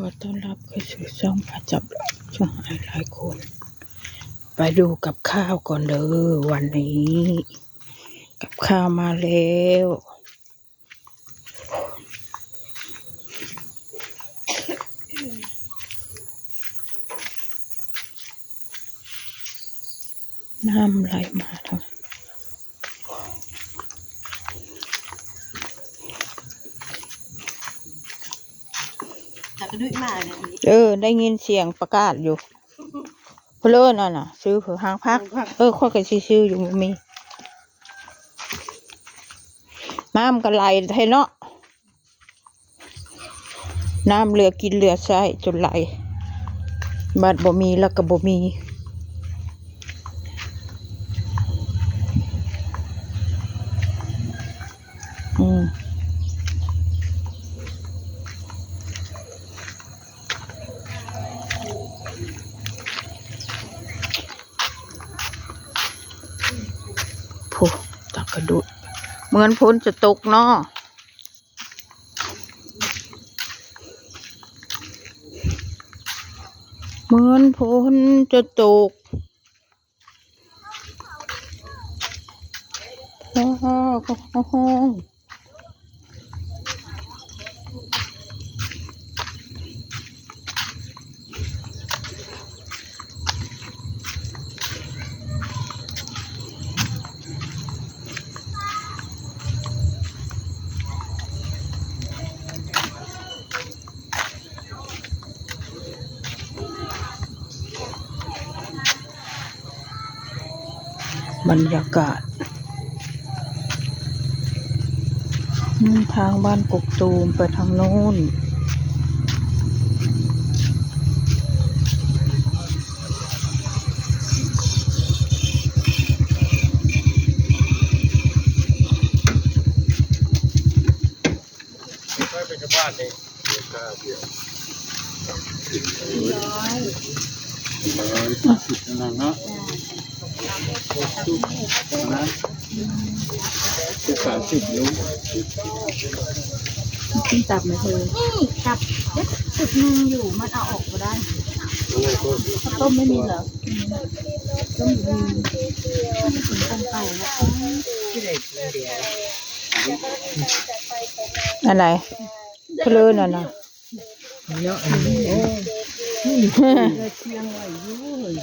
อต้อนรับเข้าสู่ช่องพาจับช่องหลายคนไปดูกับข้าวก่อนเด้อวันนี้กับข้าวมาแล้วน้ำไหลมาทั้งได้ยินเสียงประกาศอยู่เพลินน่ะซื้อเผื่อห้างพักข้อยก็ซื้ออยู่มีน้ำก็ไหลไทยเนาะน้ำเหลือกินเหลือใช้จนไหลบัดบ่มีแล้วก็บ่มีผู้ตักกระดุดเหมือนฝนจะตกเนาะเหมือนฝนจะตกห้องบรรยากาศทางบ้านกกตูมไปทางโน้นไม่เป็นชาวบ้านเลย150นะเนาะนะ30นิ้วจับไหมเธอนี่จับจุดนึงอยู่มันเอาออกมาได้ต้มไม่มีเหรอต้มอยู่มันถึงต้มไก่แล้วอะไรเพลินน่ะ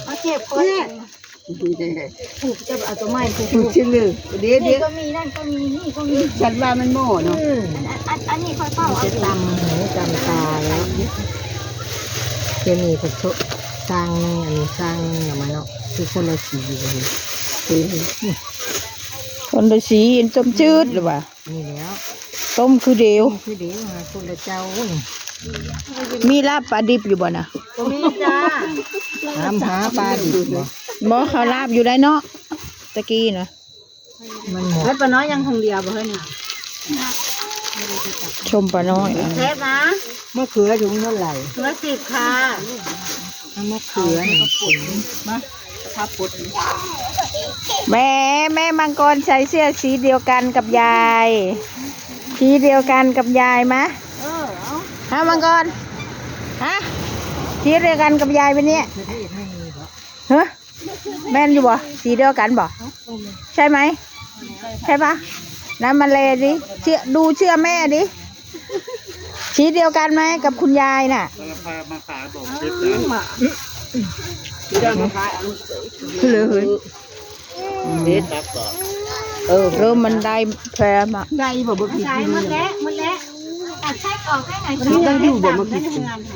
เอาเจ็บก็ผูกจะเอาตัวไม้ผูกชื่อลือเดี๋ยวนี่ก็มีนั่นก็มีนี่ก็มีฉันว่ามันโม่เนาะอันนี้ค่อยเฝ้าเอาตำตาแล้วจะมีผสมสร้างนึงอันนี้สร้างอย่างมันเนาะคือคนละสีเลยคนละสีต้มจืดหรือเปล่านี่แล้วต้มคือเดียวคนละเจ้ามีลาบปลาดิบอยู่บ่น่ะก็มีจ้าน้ำหาปลาดิบบ่เขาลาบอยู่ได้เนาะตะกี้นะมันหมดแล้วปลาน้อยยังคงเดียวบ่เฮ้ยเนี่ยชมปลาน้อยเทปนะมะเขือถุงเท่าไหร่ถุงละ10ค่ะมะเขือมาทับปุดแม่มังกรใส่เสื้อสีเดียวกันกับยายสีเดียวกันกับยายมะฮะมังกรฮะสีเดียวกันกับยายเป็นเนี่ยฮะแม่นอยู่บ่สีเดียวกันบ่ใช่ไหมใช่ปะน้ำมันเลยดิเชื่อแม่ดิสีเดียวกันไหมกับคุณยายน่ะมาขายบอกเพชรนะเลยเพชรครับก่อนเริ่มมันได้แพร่มาได้บ่บ่ผิดที่นี่มันแล้วตัดแทรกออกให้หน่อยสิได้อยู่บ่มาผิด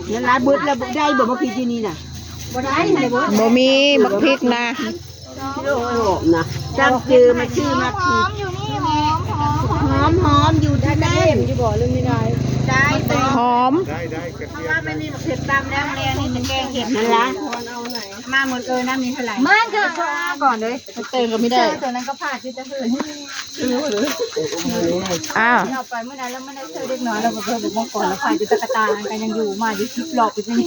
เนี่ยร้านเบิดแล้วได้บ่มาผิดที่นี่น่ะบ่ได้บ่มีบักพริกนะจังคือมาชื่อมาผิดอยู่นี่หอมอยู่ที่นั่นอยู่บ่เรื่องนี้ได้หอมได้เพราะว่าไม่มีเผ็ดตามแล้วแรงนี่จะแกงเห็ดนั่นละมาหมดเลยนะมีเท่าไหร่มันก็ก่อนเลยเติมก็ไม่ได้ตัวนั้นก็พลาดที่จะหืนเราไปเมื่อนั้นแล้วไม่ได้เจอเด็กน้อยเราเพิ่มบุกมาก่อนแล้วฝ่ายจุตกตากันยังอยู่มาอยู่หลอกอยู่นี่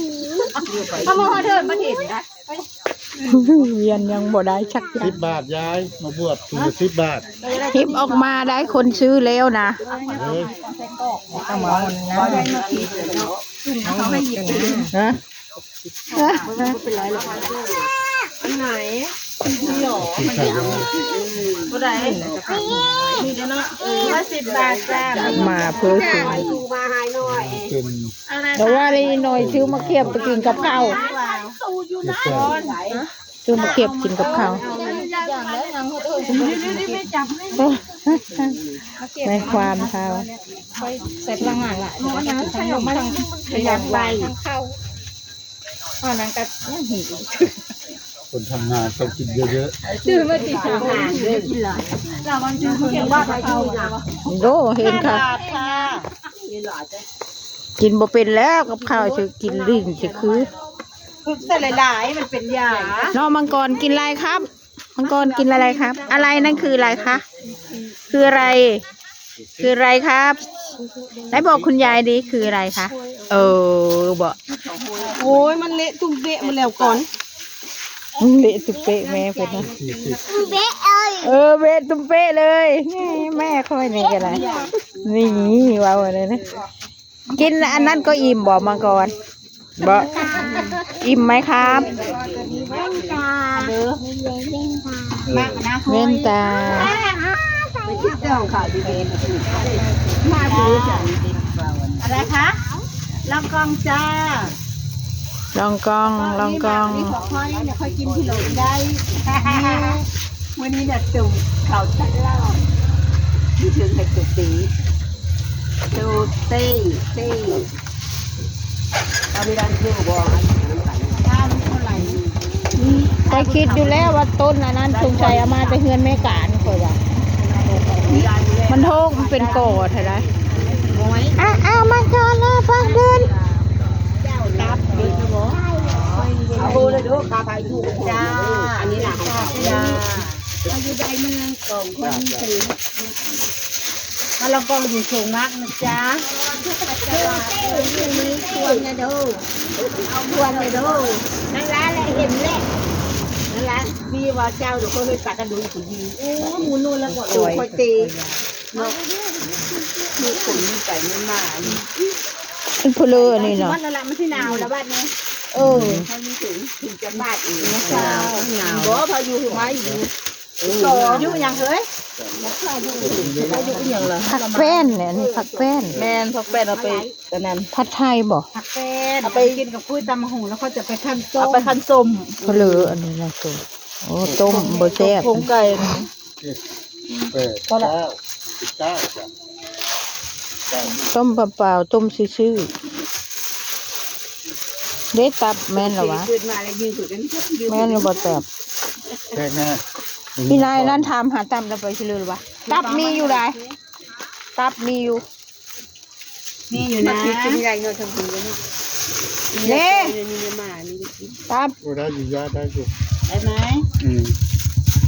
เขามาเดินมาเห็นนะเวียนยังบ่ได้ชัก10 บาทยายมาบวชถุงละ10 บาททิปออกมาได้คนซื้อแล้วนะต้องมาวันนะ ถุงนะเขาให้หยิบ ฮะ เป็นไรหรอกอันไหน กินข้าว มีเนาะ10 บาทจ้า มาเพื่อซื้อ มาให้หน่อย เป็น แต่ว่านี่หน่อยซื้อมาเคียบไปกินกับข้าว เด็กแก่ ซื้อมาเคียบกินกับข้าวในความเขา เสร็จละงานละทั้งหมดมาขยันใบอ๋อนังกัดยังหิว คนทำงานต้องกินเยอะ ซื้อมาตีสามกินหลายเราวันซื้อเขาเขียนว่าเขานะ โดเห็นค่ะ กินบ่เป็นแล้วกับข้าวจะกินลิ้นจะคือ แต่หลายๆมันเป็นยา น้องมังกรกินอะไรครับ มังกรกินอะไรครับ อะไรนั่นคืออะไรคะ คืออะไร คืออะไรครับไหนบอกคุณยายดิคืออะไรคะ บอก โอ้ยมันเละตุ้มเตะมาแล้วก่อน เละตุ้มเป๊ะแม่เพิ่นนะ ๆ40 เบะตุ้มเป๊ะเลยนี่แม่ค่อยนี่กันไรนี่ว้าวเลยนะกินอันนั้นก็อิ่มบอกมังกรบอกอิ่มไหมครับ มากนะ เว้นตา ไปคิดเรื่องข่าวดีๆมาดูอะไรคะลองกองจ้า ลองกองลองกอง ค่อยเนี่ยค่อยกินที่หลงได้วันนี้เนี่ยจุ่มข่าวชัดเล่าที่ถึงเห็ดตุตีตูตี้เราไม่ได้เที่ยวบ่อันนั้นกันถ้าเท่าไหร่ ใครคิดอยู่แล้วว่าต้นอันนั้นสงสัยเอามาจะเฮือนแม่กานี่ค่อยว่ามันโทกมันเป็นโกดเท่าไรอ้าวมังกรนะฟังเดิน ครับเดี๋ยวจะบอกเอาดูเลยดูคาไปดูจ้าอันนี้หลังจ้าอายุใดมันกองคนสูงถ้าเรากองอยู่สูงมากนะจ๊ะควรนะดูเอาควรเลยดูนั่นละแหละเห็นแหละนั่นละมีว่าเจ้าเดี๋ยวคนไปตักกันดูอยู่ดีโอ้หมูนูนแล้วก็โอ้ยคอยตีเนาะมีขนมีไก่ไม่มา เป็นเพลือนี่เนาะ วันละมันที่หนาวแล้วบ้านนี้เขามีถึงจะบ้านอีกนะจ๊ะหนาวบ่พายุถึงไม้อยู่ต่ออยู่อย่างเฮ้ยพายุอย่างเหรอ ผักแป้นเนี่ยนี่ผักแป้น แมนพักแป้นเอาไปตอนนั้น ผัดไทยบอก ผักแป้นเอาไปกินกับกุ้ยตำมะฮุงแล้วเขาจะไปขั้นส้มเอาไปขั้นส้ม เพลืออันนี้นะต้มโอ้ต้มบ่แซ่บ ผงไก่ 8 9 19จ้ะ ต้มเปล่าๆต้มซื่อๆเด็ดตับแม่นเหรอวะ ขึ้นมาแล้วยืนถือกันยืน แม่นหรือบ่แซ่บ แค่หน้า พี่นายนั่นทำหาตับแล้วไปเฉลยว่าตับมีอยู่ไหนตับมีอยู่ มีอยู่นะกินใหญ่เนาะทั้งคืนเลย เน่ นี่มานี่ ตับ โอ้ได้อยู่ยาได้อยู่ ได้ไหม อืม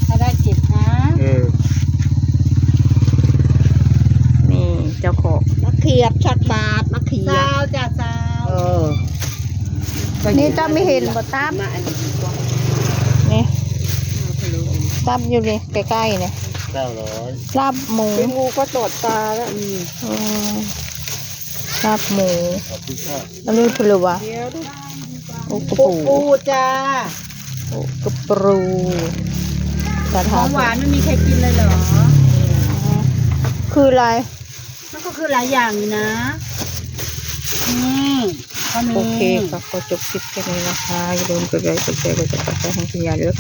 ถ้าได้เก็บนะ นี่เจ้าของ มะเขียบชักบาทมะเขียบสาวจ้าสาว นี่ตับไม่เห็นบ่ตับ มาอันนี้ นี่ตับอยู่นี่ใกล้ๆนี่ 900 ลาบหมู เป็นงูก็ตดตาแล้ว อืมลาบหมู ขอบคุณค่ะ อันนี้เพลือวะ เดี๋ยวดู โอ้กระ ปู ปู จ้า โอ้กระปูกระ ข ทะ องหวานไม่มีใครกินเลยเหรอ คืออะไร มันก็คือหลายอย่างอยู่นะนี่ก็มี โอเคค่ะขอจบคลิปแค่นี้นะคะอย่าลืมกดไลค์กดแชร์กดติดตามให้คุณยายด้วย